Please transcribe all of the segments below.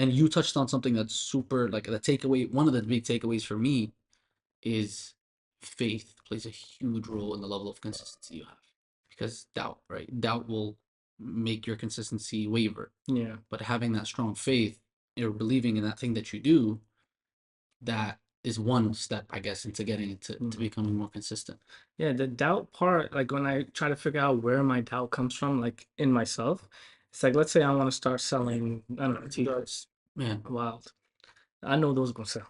And you touched on something that's super, like, the takeaway. One of the big takeaways for me is faith plays a huge role in the level of consistency you have. Because doubt, right? Doubt will make your consistency waver. Yeah. But having that strong faith or believing in that thing that you do, that is one step, I guess, into getting into to becoming more consistent. Yeah, the doubt part, like when I try to figure out where my doubt comes from, like in myself, it's like, let's say I want to start selling, I don't know, t-shirts. Yeah. Wild. I know those are gonna sell.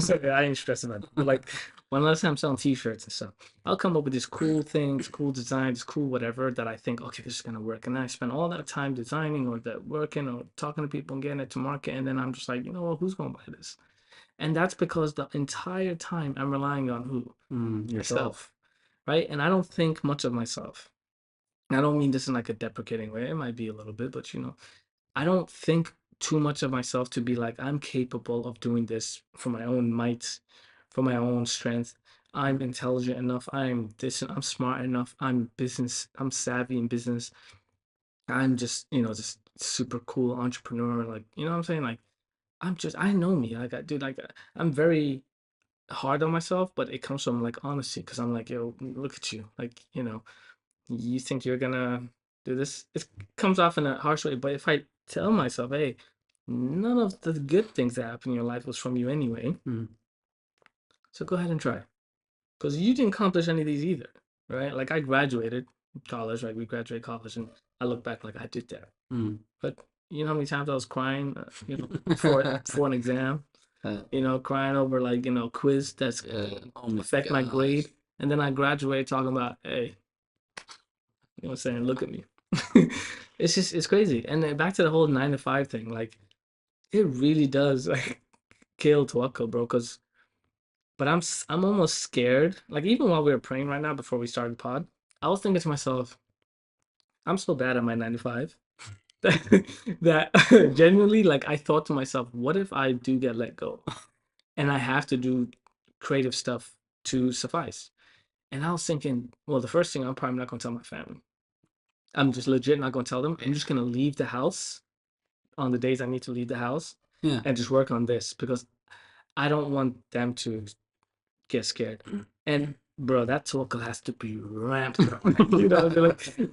So I ain't stressing about it. But like when let's say I'm selling t-shirts and stuff, I'll come up with these cool things, cool designs, cool whatever that I think, okay, this is gonna work. And then I spend all that time designing or that working or talking to people and getting it to market. And then I'm just like, you know what, who's gonna buy this? And that's because the entire time I'm relying on who? Yourself. Myself. Right? And I don't think much of myself. I don't mean this in like a deprecating way. It might be a little bit, but I don't think too much of myself to be like, I'm capable of doing this for my own might, for my own strength. I'm intelligent enough. I'm smart enough. I'm savvy in business. I'm just super cool entrepreneur. Like, you know what I'm saying? Like, I know me. Like, I'm very hard on myself, but it comes from like honesty because I'm like, yo, look at you. Like, you think you're gonna do this? It comes off in a harsh way, but if I tell myself, hey, none of the good things that happen in your life was from you anyway, so go ahead and try. Because you didn't accomplish any of these either, right? Like I graduated college, right? We graduated college, and I look back like I did that. But you know how many times I was crying, for an exam, crying over like quiz that's Oh my affect my gosh. grade, and then I graduate talking about, hey, you know what I'm saying? Look at me. It's crazy. And then back to the whole 9 to 5 thing, like it really does like kill Tawakkul, bro. But I'm almost scared. Like even while we were praying right now before we started the pod, I was thinking to myself, I'm so bad at my 9 to 5 that genuinely, like I thought to myself, what if I do get let go and I have to do creative stuff to suffice? And I was thinking, well, the first thing I'm probably not gonna tell my family. I'm just legit not gonna tell them. I'm just gonna leave the house on the days I need to leave the house Yeah. and just work on this because I don't want them to get scared. And bro, that tawakkul has to be ramped up.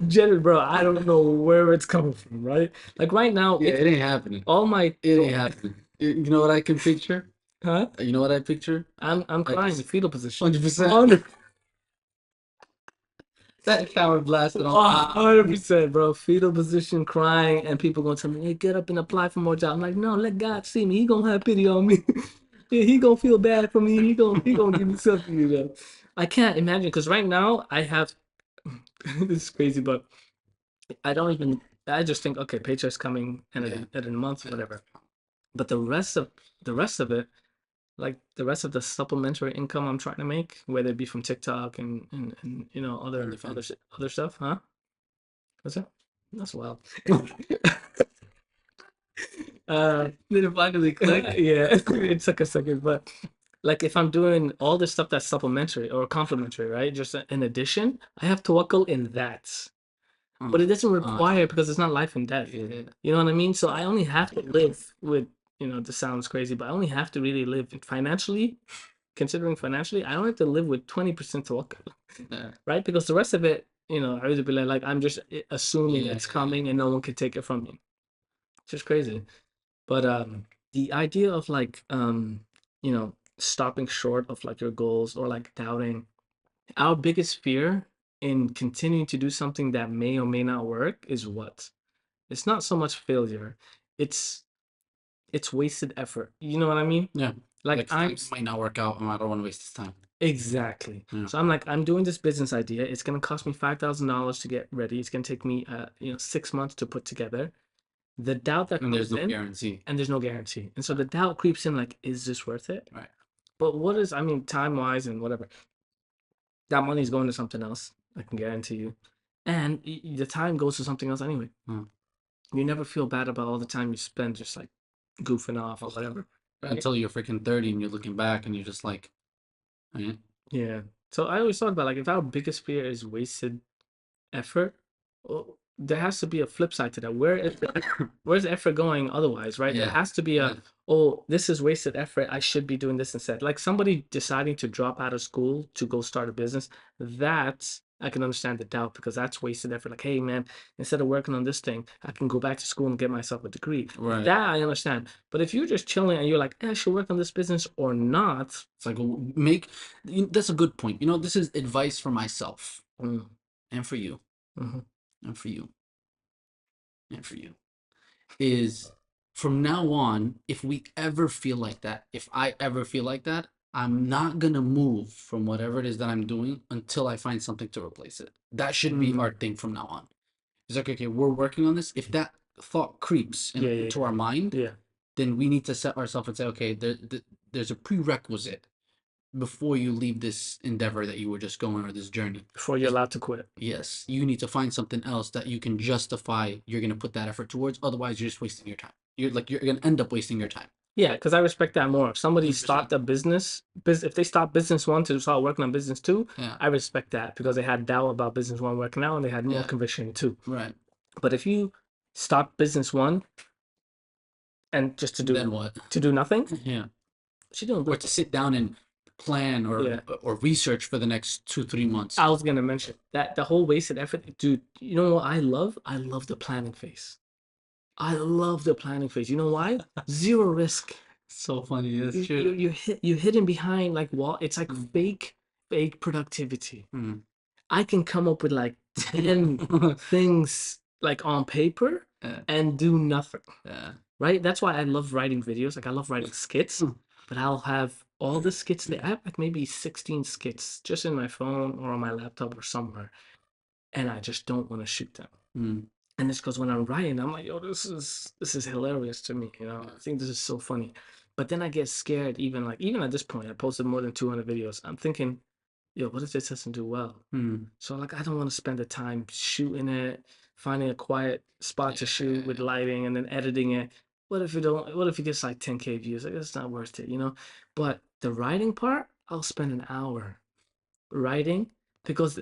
Jared, bro, I don't know where it's coming from, right? Like right now, Yeah, it ain't happening. all my It ain't happening. You know what I can picture? huh? You know what I picture? I'm Like crying in fetal position. 100%. That shower blasted on. 100%, bro. Fetal position, crying, and people gonna tell me, "Hey, get up and apply for more jobs." I'm like, no, let God see me. He gonna have pity on me. Yeah, he gonna feel bad for me. He gonna give me something, I can't imagine because right now I have this is crazy, but I don't even. I just think, okay, paycheck's coming and at a month, whatever. But the rest of it, like the rest of the supplementary income I'm trying to make, whether it be from TikTok and other stuff, huh? What's that? That's wild. Did it finally click? Yeah, it took a second, but like if I'm doing all this stuff that's supplementary or complementary, right? Just in addition, I have tawakkul in that. But it doesn't require because it's not life and death. Yeah. You know what I mean? So I only have to live with, this sounds crazy, but I only have to really live financially, considering financially, I don't have to live with 20% tawakkul, Yeah. right? Because the rest of it, I would be like I'm just assuming it's coming and no one can take it from me. It's just crazy. But the idea of like stopping short of like your goals or like doubting, our biggest fear in continuing to do something that may or may not work is what? It's not so much failure. It's it's wasted effort. You know what I mean? Yeah. Like I'm Things might not work out and I don't want to waste his time. exactly. Yeah. So I'm like, I'm doing this business idea. It's gonna cost me $5,000 to get ready. It's gonna take me 6 months to put together. The doubt that And there's comes no in, guarantee. and there's no guarantee. And so the doubt creeps in like, is this worth it? Right. But I mean, time wise and whatever, that money's going to something else. I can guarantee you. And the time goes to something else anyway. You never feel bad about all the time you spend just like goofing off or whatever. Right? Until you're freaking 30 and you're looking back and you're just like, Yeah. So I always thought about like if our biggest fear is wasted effort, there has to be a flip side to that. Where's the effort going otherwise, right? There Yeah. has to be Yeah. oh, this is wasted effort. I should be doing this instead. Like somebody deciding to drop out of school to go start a business, that I can understand the doubt because that's wasted effort. Like, hey man, instead of working on this thing, I can go back to school and get myself a degree. Right. That I understand. But if you're just chilling and you're like, I should work on this business or not. It's like that's a good point. This is advice for myself Mm, and for you mhm, and for you and for you is from now on, if we ever feel like that, if I ever feel like that, I'm not gonna move from whatever it is that I'm doing until I find something to replace it. That should be our mm. thing from now on. It's like, okay, we're working on this. If that thought creeps Yeah, into our mind, yeah. then we need to set ourselves and say, okay, there's a prerequisite before you leave this endeavor that you were just going, or this journey. Before you're allowed to quit. Yes, you need to find something else that you can justify you're going to put that effort towards. Otherwise, you're just wasting your time. You're going to end up wasting your time. Yeah, because I respect that more. If somebody 100%. stopped a business, if they stopped business one to start working on business two, Yeah. I respect that because they had doubt about business one working out and they had more Yeah. conviction in two. Right. But if you stop business one and just to Then do what? nothing, Yeah. what you doing? Or to sit down and plan Yeah. or research for the next 2-3 months. I was gonna mention that the whole wasted effort, dude. You know what I love? I love the planning phase. I love the planning phase. You know why? Zero risk. So funny. That's You true. you're hidden behind like wall. It's like Mm. fake productivity. Mm. I can come up with like 10 things like on paper Yeah. and do nothing. Yeah. Right? That's why I love writing videos. Like I love writing skits, but I'll have all the skits there. I have like maybe 16 skits just in my phone or on my laptop or somewhere. And I just don't want to shoot them. Mm. And it's because when I'm writing, I'm like, yo, this is hilarious to me. I think this is so funny. But then I get scared, even at this point, I posted more than 200 videos. I'm thinking, yo, what if this doesn't do well? Mm. So like I don't want to spend the time shooting it, finding a quiet spot to shoot with lighting and then editing it. What if it gets like 10K views? Like it's not worth it. But the writing part, I'll spend an hour writing because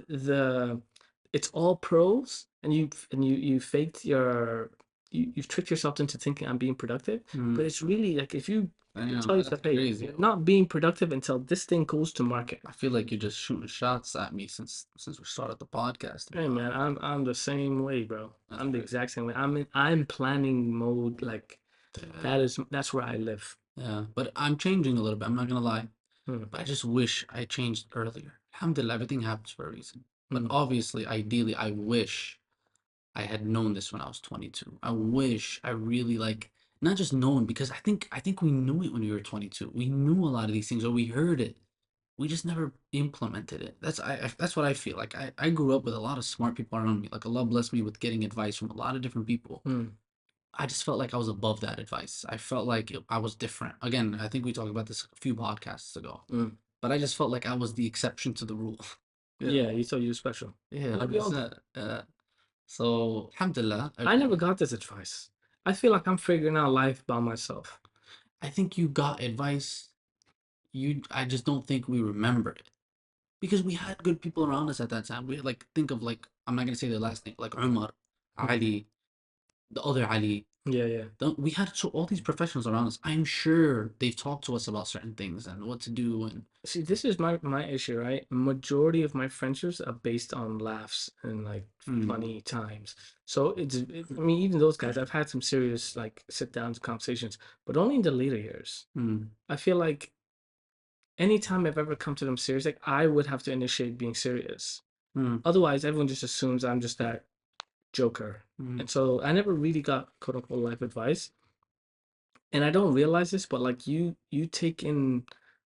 it's all prose and you faked you've tricked yourself into thinking I'm being productive, but it's really like if you tell yourself, hey, crazy. you're not being productive until this thing goes to market. I feel like you're just shooting shots at me since we started the podcast. Hey man, I'm the same way, bro. That's I'm the crazy. exact same way. I'm planning mode, like that's where I live. Yeah, but I'm changing a little bit. I'm not gonna lie, Hmm. but I just wish I changed earlier. Alhamdulillah, everything happens for a reason. But Hmm. obviously, ideally, I wish I had known this when I was 22. I wish I really not just known, because I think we knew it when we were 22. We knew a lot of these things, or we heard it. We just never implemented it. That's what I feel. Like I grew up with a lot of smart people around me. Like Allah blessed me with getting advice from a lot of different people. Hmm. I just felt like I was above that advice. I felt like I was different. Again, I think we talked about this a few podcasts ago. Mm. But I just felt like I was the exception to the rule. Yeah, you thought you were special. Yeah, Like we all 100%. So, alhamdulillah, I never got this advice. I feel like I'm figuring out life by myself. I think you got advice. I just don't think we remembered it. Because we had good people around us at that time. We had, think of, I'm not gonna say their last name, like Umar, Ali, the other Ali. Yeah. We had all these professionals around us. I'm sure they've talked to us about certain things and what to do. And See, this is my issue, right? Majority of my friendships are based on laughs and like funny times. So I mean, even those guys, I've had some serious like sit down conversations, but only in the later years. I feel like anytime I've ever come to them serious, like I would have to initiate being serious. Otherwise, everyone just assumes I'm just that joker. And so I never really got quote unquote life advice. And I don't realize this, but like you take in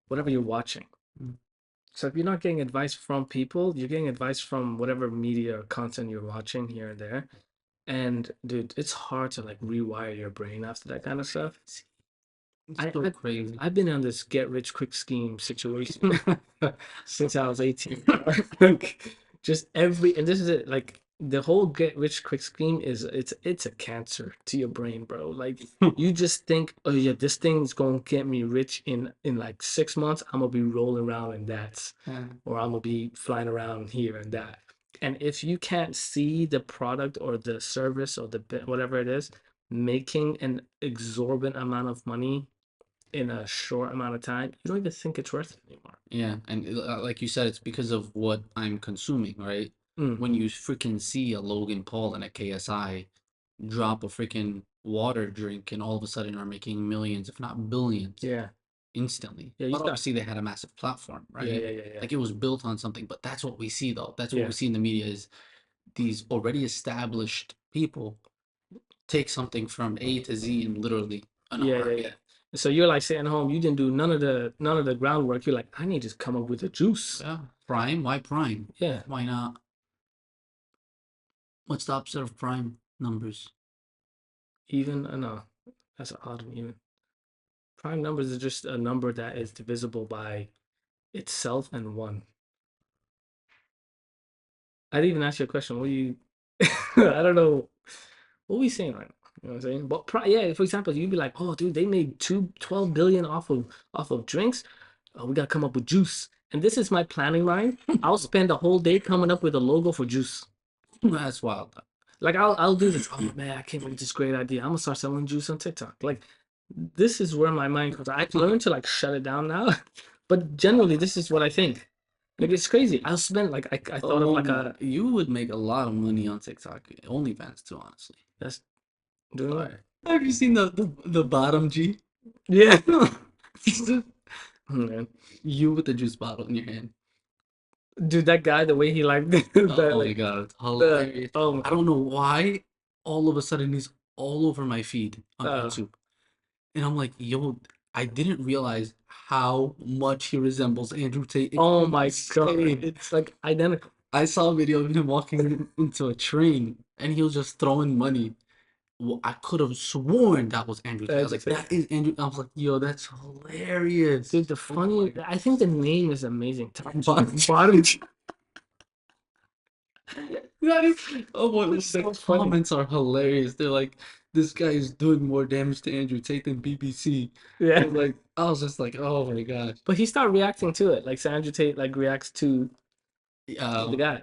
whatever you're watching. So if you're not getting advice from people, you're getting advice from whatever media or content you're watching here and there. And dude, it's hard to like rewire your brain after that kind of stuff. it's so crazy. I've been on this get rich quick scheme situation since I was 18. Like just and this is it, like the whole get rich quick scheme is it's a cancer to your brain, bro. Like you just think, oh yeah, this thing's gonna get me rich in like 6 months. I'm gonna be rolling around in that, or I'm gonna be flying around here and that. And if you can't see the product or the service or whatever it is making an exorbitant amount of money in a short amount of time, you don't even think it's worth it anymore. Yeah, and like you said, it's because of what I'm consuming, right? Mm, When you freaking see a Logan Paul and a KSI drop a freaking water drink and all of a sudden are making millions, if not billions, yeah, instantly. yeah, you But start. obviously they had a massive platform, Yeah, right? yeah, yeah, yeah, Like it was built on something, but that's what we see though. That's what yeah, we see in the media is these already established people take something from A to Z in literally an yeah, yeah, yeah. heartbeat. So you're like sitting home, you didn't do none of the groundwork. You're like, I need to just come up with a juice. Yeah, Prime, why Prime? Yeah, Why not? What's the opposite of Prime? Numbers. even no, that's an odd one. Even prime numbers is just a number that is divisible by itself and one. I didn't even ask you a question. What do you? I don't know. What are we saying right now? You know what I'm saying? But yeah, for example, you'd be like, oh, dude, they made 12 billion off of drinks. Oh, we gotta come up with juice. And this is my planning line. I'll spend a whole day coming up with a logo for juice. That's wild. Like I'll do this. Oh man, I came up with this great idea. I'm gonna start selling juice on TikTok. Like this is where my mind goes. I learned to like shut it down now. But generally, this is what I think. Like it's crazy. I'll spend like I thought of like a You would make a lot of money on TikTok. OnlyFans too, honestly. that's doing what? Fire. Have you seen the bottom G? Yeah. Man. You with the juice bottle in your hand. Dude, that guy, the way he like that, Oh my like god, it's the hilarious. I don't know why all of a sudden he's all over my feed on uh, YouTube. And I'm like, yo, I didn't realize how much he resembles Andrew Tate. It's oh my god, insane. it's like identical. I saw a video of him walking into a train and he was just throwing money. Well, I could have sworn that was Andrew Tate. I was like, that is Andrew. I was like, yo, that's hilarious. Dude, the Oh funny, my I think the name is amazing. Bottom Bottom. That is, oh my, It's the so funny. comments are hilarious. They're like, this guy is doing more damage to Andrew Tate than BBC. Yeah. And like, I was just like, oh my god. But he started reacting to it. Like Sandra Tate like reacts to the guy.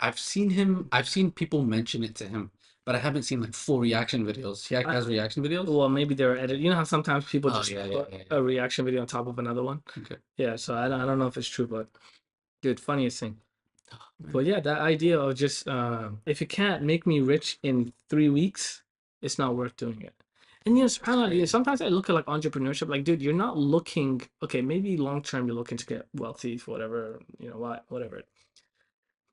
I've seen him. I've seen people mention it to him, but I haven't seen like full reaction videos. He I- has reaction videos. Well, maybe they were edited. You know how sometimes people Oh just yeah, put yeah. a reaction video on top of another one? Okay. Yeah, so I don't know if it's true, but dude, funniest thing. Oh, man. But yeah, that idea of just if it can't make me rich in 3 weeks, it's not worth doing it. And you know, crazy. sometimes I look at like entrepreneurship, like dude, you're not looking. Okay, maybe long term you're looking to get wealthy, for whatever you know, whatever.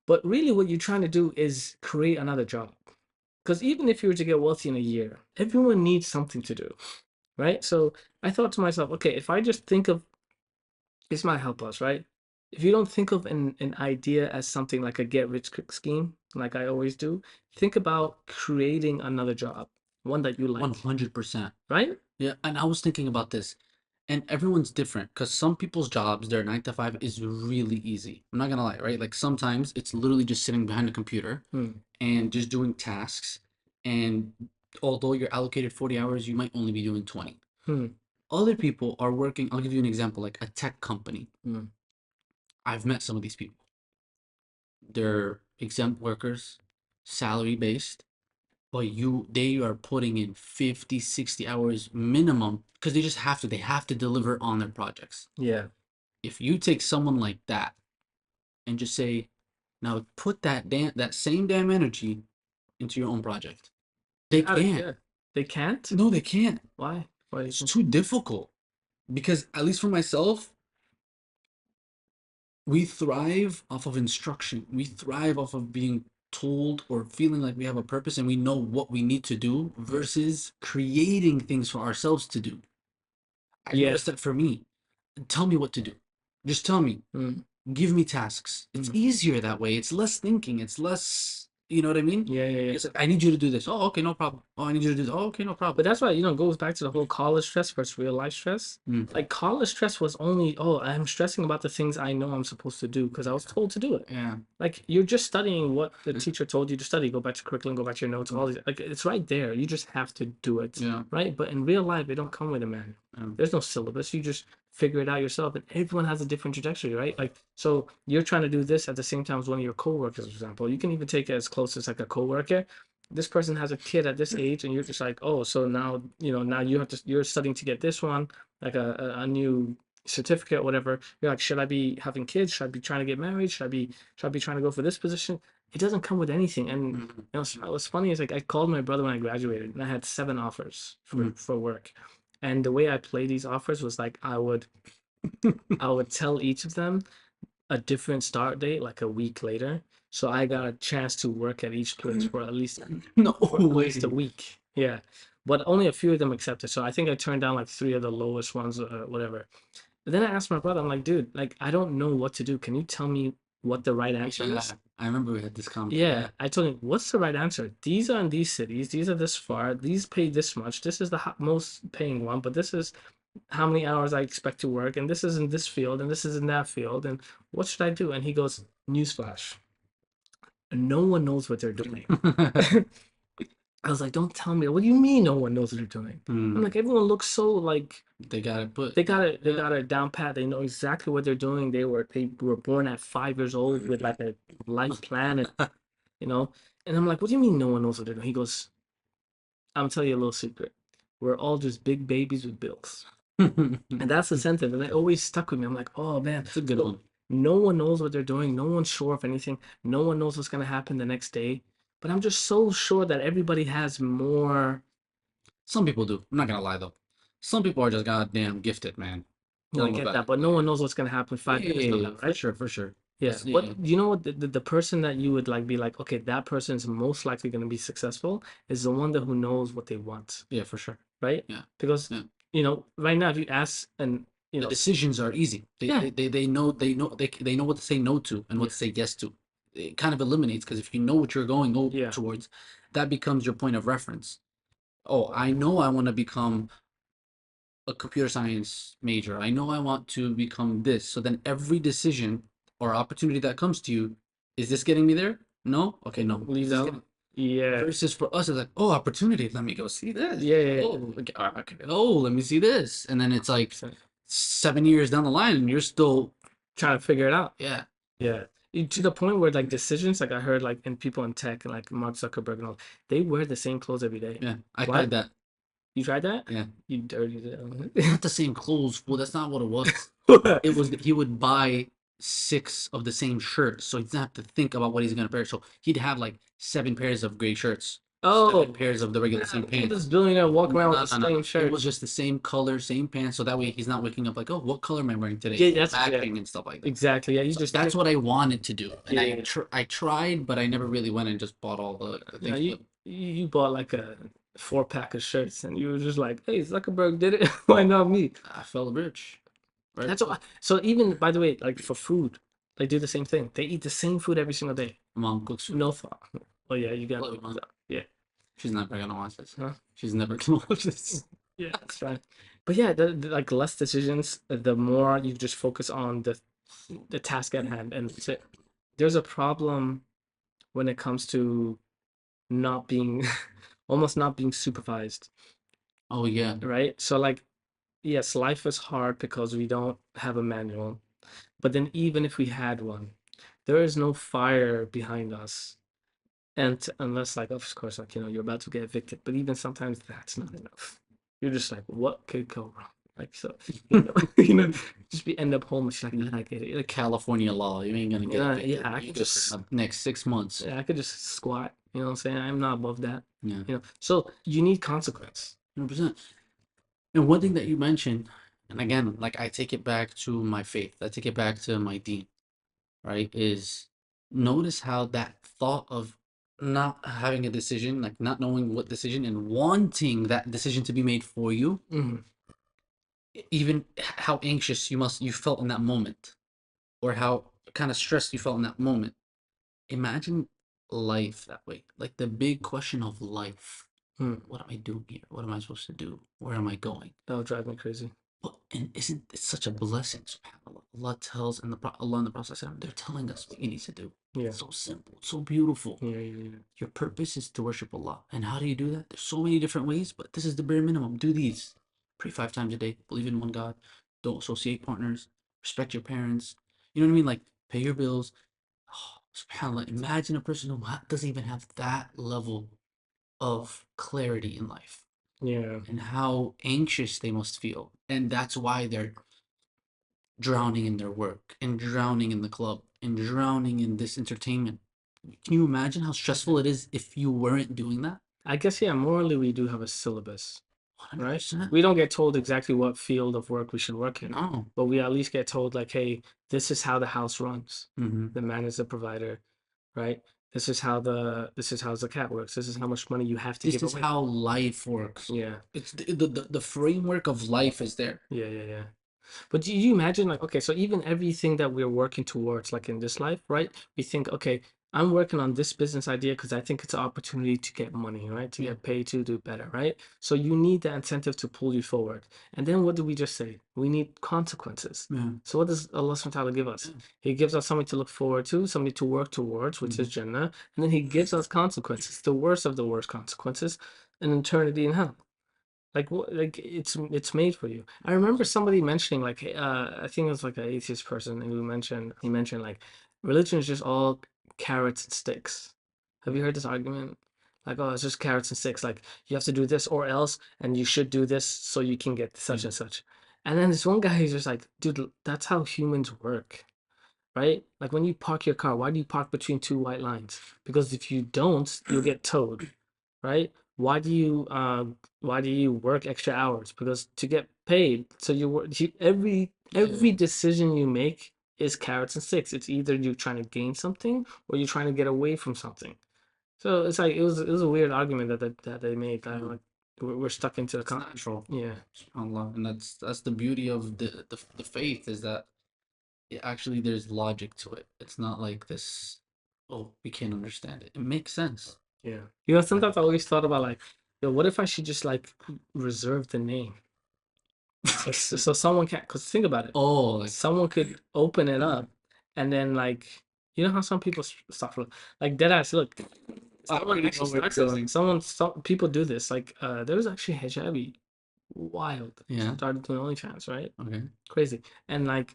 But really, what you're trying to do is create another job. Because even if you were to get wealthy in a year, everyone needs something to do, right? So I thought to myself, okay, if I just think of this might help us, right? If you don't think of an idea as something like a get rich quick scheme, like I always do, think about creating another job, one that you like, 100%. right? Yeah, and I was thinking about this, and everyone's different because some people's jobs, their 9 to 5 is really easy. I'm not gonna lie, right? Like sometimes it's literally just sitting behind a computer Hmm. and just doing tasks. And although you're allocated 40 hours, you might only be doing 20. Hmm. Other people are working, I'll give you an example, like a tech company. Hmm. I've met some of these people. They're exempt workers, salary based, but they are putting in 50, 60 hours minimum because they just have to. They have to deliver on their projects. Yeah. If you take someone like that and just say, now put that same damn energy into your own project. They can't. Yeah. They can't? No, they can't. Why? Why do you It's think? too difficult. Because at least for myself, we thrive off of instruction. We thrive off of being told or feeling like we have a purpose and we know what we need to do versus creating things for ourselves to do. I Yeah. noticed that for me. Tell me what to do. Just tell me. Hmm. Give me tasks. It's easier that way. It's less thinking. It's less, you know what I mean? Yeah, yeah, yeah. It's like, I need you to do this. Oh, okay, no problem. Oh, I need you to do this. Oh, okay, no But problem. that's why, it goes back to the whole college stress versus real life stress. Mm. Like college stress was only, oh, I'm stressing about the things I know I'm supposed to do because I was told to do it. Yeah. Like you're just studying what the teacher told you to study. Go back to curriculum, go back to your notes, all these like it's right there. You just have to do it. Yeah. Right? But in real life, it don't come with a manual. There's no syllabus. You just figure it out yourself, and everyone has a different trajectory, right? Like, so you're trying to do this at the same time as one of your coworkers, for example. You can even take it as close as like a coworker. This person has a kid at this age, and you're just like, oh, so now now you're studying to get this one, like a new certificate or whatever. You're like, should I be having kids? Should I be trying to get married? Should I be trying to go for this position? It doesn't come with anything. And what's funny is like I called my brother when I graduated, and I had 7 offers for work. And the way I play these offers was like I would tell each of them a different start date, like a week later. So I got a chance to work at each place for at least No for at way. least a week. Yeah. But only a few of them accepted. So I think I turned down like 3 of the lowest ones, whatever. But then I asked my brother, I'm like, dude, like I don't know what to do. Can you tell me what the right answer Yeah, is? I remember we had this conversation. Yeah, I told him, what's the right answer? These are in these cities. These are this far. These pay this much. This is the most paying one, but this is how many hours I expect to work, and this is in this field, and this is in that field, and what should I do? And he goes, newsflash, no one knows what they're doing. I was like, don't tell me. What do you mean no one knows what they're doing? I'm like, everyone looks so like They got it put. they got it down pat. They know exactly what they're doing. They were born at 5 years old with like a life plan, and you know. And I'm like, what do you mean no one knows what they're doing? He goes, I'm gonna tell you a little secret. We're all just big babies with bills. And that's the sentence, and it always stuck with me. I'm like, oh man, It's a good one. no one knows what they're doing. No one's sure of anything. No one knows what's gonna happen the next day. But I'm just so sure that everybody has more. Some people do. I'm not gonna lie though. Some people are just goddamn gifted, man. No, I Dealing with get that, but no one knows what's gonna happen 5 years from now, for right? sure, for sure. Yeah. That's- What you know what the person that you would like be like, okay, that person is most likely gonna be successful is the one that who knows what they want, Yeah, for sure. right? Yeah. Because Yeah. right now if you ask and The decisions are easy. Yeah. They know they know what to say no to and what to say yes to. It kind of eliminates because if you know what you're going Yeah. towards, that becomes your point of reference. Oh, I know I want to become a computer science major. I know I want to become this. So then every decision or opportunity that comes to you, is this getting me there? No? Okay, no. leave Is this that. getting- Yeah. Versus for us, it's like, oh, opportunity. Let me go see this. Yeah, yeah, Oh, okay. Oh, let me see this. And then it's like yeah. 7 years down the line, and you're still, Trying to figure it out. yeah, Yeah. To the point where like decisions, like I heard like in people in tech and like Mark Zuckerberg and all, they wear the same clothes every day. yeah. I Why? tried that. You tried that? Yeah, You dirty not the same clothes. Well, that's not what it was. It was that he would buy 6 of the same shirts, so he doesn't have to think about what he's gonna wear. So he'd have like 7 pairs of gray shirts, Oh, 7 pairs of the regular same pants. this billionaire walking around with the No. same It shirt. was just the same color, same pants, so that way he's not waking up like, oh, what color am I wearing today? Yeah, that's- yeah. Matching and stuff like that. Exactly. Yeah, you So just that's what I wanted to do, and Yeah. I tried, but I never really went and just bought all the Yeah, things. you bought like a 4-pack of shirts and you were just like, hey, Zuckerberg did it. Why not me? I felt rich. Right? That's what. So even by the way, like for food, they do the same thing. They eat the same food every single day. Mom cooks food. No thought. Oh yeah, you got Love it, Mom. yeah. She's never gonna watch this. Huh? She's never gonna watch this. Yeah, that's fine. But yeah, like less decisions, the more you just focus on the task at hand, and that's it. There's a problem when it comes to not being almost not being supervised, Oh yeah. right? So like, yes, life is hard because we don't have a manual, but then even if we had one, there is no fire behind us, and unless like, of course, like you're about to get evicted, but even sometimes that's not enough. You're just like, what could go wrong? Like so, just be end up homeless. You're like, I get it. Like, California law. You ain't gonna get Yeah, evicted. yeah, I You can just just- for the next 6 months. yeah, I could just squat. You know what I'm saying? I'm not above that. Yeah. So you need consequence. 100%. And one thing that you mentioned, and again, like I take it back to my faith, I take it back to my dean, right? Is notice how that thought of not having a decision, like not knowing what decision and wanting that decision to be made for you, Mhm. even how anxious you felt in that moment, or how kind of stressed you felt in that moment. Imagine life that way, like the big question of life. Hmm. What am I doing here? What am I supposed to do? Where am I going? That'll drive me crazy. But and isn't it such a blessing? SubhanAllah. Allah tells in Allah in the Prophet, they're telling us what you need to do. Yeah. It's so simple, it's so beautiful. Yeah. Your purpose is to worship Allah. And how do you do that? There's so many different ways, but this is the bare minimum. Do these. Pray 5 times a day. Believe in one God. Don't associate partners. Respect your parents. You know what I mean? Like pay your bills. Oh, subhanAllah, imagine a person who doesn't even have that level of clarity in life Yeah. and how anxious they must feel. And that's why they're drowning in their work and drowning in the club and drowning in this entertainment. Can you imagine how stressful it is if you weren't doing that? I guess, yeah, morally, we do have a syllabus, right? 100%. We don't get told exactly what field of work we should work in, No. but we at least get told, like, hey, this is how the house runs. Mm-hmm. The man is the provider, right? This is how the cat works. This is how much money you have to This give is away. how life works. Yeah, It's the framework of life is there. yeah. But do you imagine, like, okay, so even everything that we're working towards, like in this life, right? We think, okay, I'm working on this business idea because I think it's an opportunity to get money, right? To Yeah. get paid to do better, right? So you need that incentive to pull you forward. And then what do we just say? We need consequences. Yeah. So what does Allah subhanahu wa ta'ala give us? Yeah. He gives us something to look forward to, something to work towards, which is Jannah. And then he gives us consequences, the worst of the worst consequences, an eternity in hell. Like what? Like it's made for you. I remember somebody mentioning, like, I think it was like an atheist person who mentioned like religion is just all carrots and sticks. Have you heard this argument? Like, oh, it's just carrots and sticks. Like you have to do this or else, and you should do this so you can get such and such. And then this one guy who's just like, dude, that's how humans work, right? Like when you park your car, why do you park between two white lines? Because if you don't, you'll get towed, right? Why do you work extra hours? Because to get paid. So every decision you make is carrots and sticks. It's either you're trying to gain something or you're trying to get away from something. So it's like it was a weird argument that they made. That like we're stuck into the It's natural. yeah. SubhanAllah. And that's the beauty of the faith is that actually there's logic to it. It's not like this, oh, we can't understand it. It makes sense. Yeah. You know, sometimes I always thought about like, yo, what if I should just like reserve the name? So someone can, because think about it. Oh, like Someone could open it up and then like, you know how some people stuff like dead ass, look. I Someone already actually know where starts you're this. going. Some people do this. Like there was actually hijabi, wild. Yeah. Started doing OnlyFans, right? Okay. Crazy. And like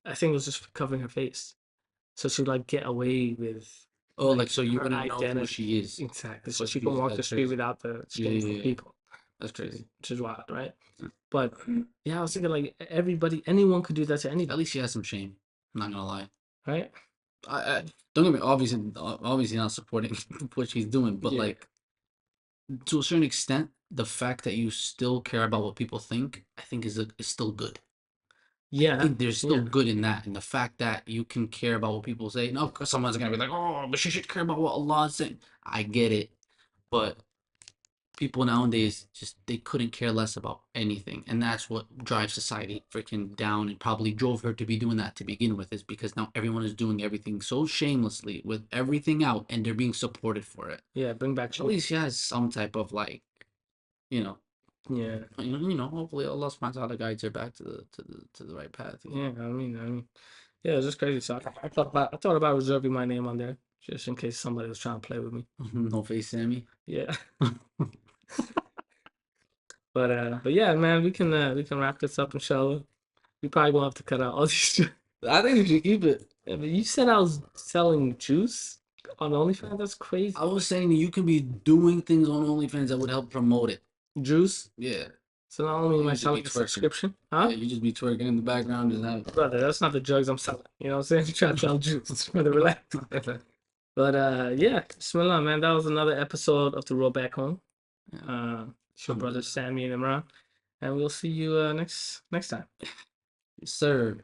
I think it was just covering her face. So she would like get away with Oh, like so you her wouldn't know who identity. she is. Exactly. That's So what she can walk the that's street crazy. without the Yeah, shame from yeah, yeah. people. That's crazy. Which is wild, right? Yeah. But yeah, I was thinking like anyone could do that to At anybody, least she has some shame. I'm not gonna lie. right? I don't get me obviously not supporting what she's doing, but Yeah. like to a certain extent, the fact that you still care about what people think, I think is still good. I Yeah, think there's still yeah. good in that, in the fact that you can care about what people say. No, because someone's gonna be like, oh, but she should care about what Allah is saying. I get it, but people nowadays just they couldn't care less about anything, and that's what drives society freaking down, and probably drove her to be doing that to begin with, is because now everyone is doing everything so shamelessly with everything out, and they're being supported for it. Yeah, bring back At least she has some type of like, you know, yeah. hopefully Allah subhanahu wa ta'ala guides her back to the right path. Yeah, yeah, it's just crazy. So I thought about reserving my name on there just in case somebody was trying to play with me. No face, Sammy. Yeah. But yeah, man, we can wrap this up, inshallah. We probably gonna have to cut out all these. I think you should keep it. Yeah, but you said I was selling juice on OnlyFans. That's crazy. I was saying you can be doing things on OnlyFans that would help promote it. Juice. Yeah. So not only am You I just be selling a twerking. subscription, Yeah, huh? you just be twerking in the background, just have. Brother, that's not the drugs I'm selling. You know what I'm saying? I'm trying to sell juice. Brother, relax. But yeah, Bismillah, man. That was another episode of The Road Back Home. It's your brother Sammy and Imran. And we'll see you next time. Sir.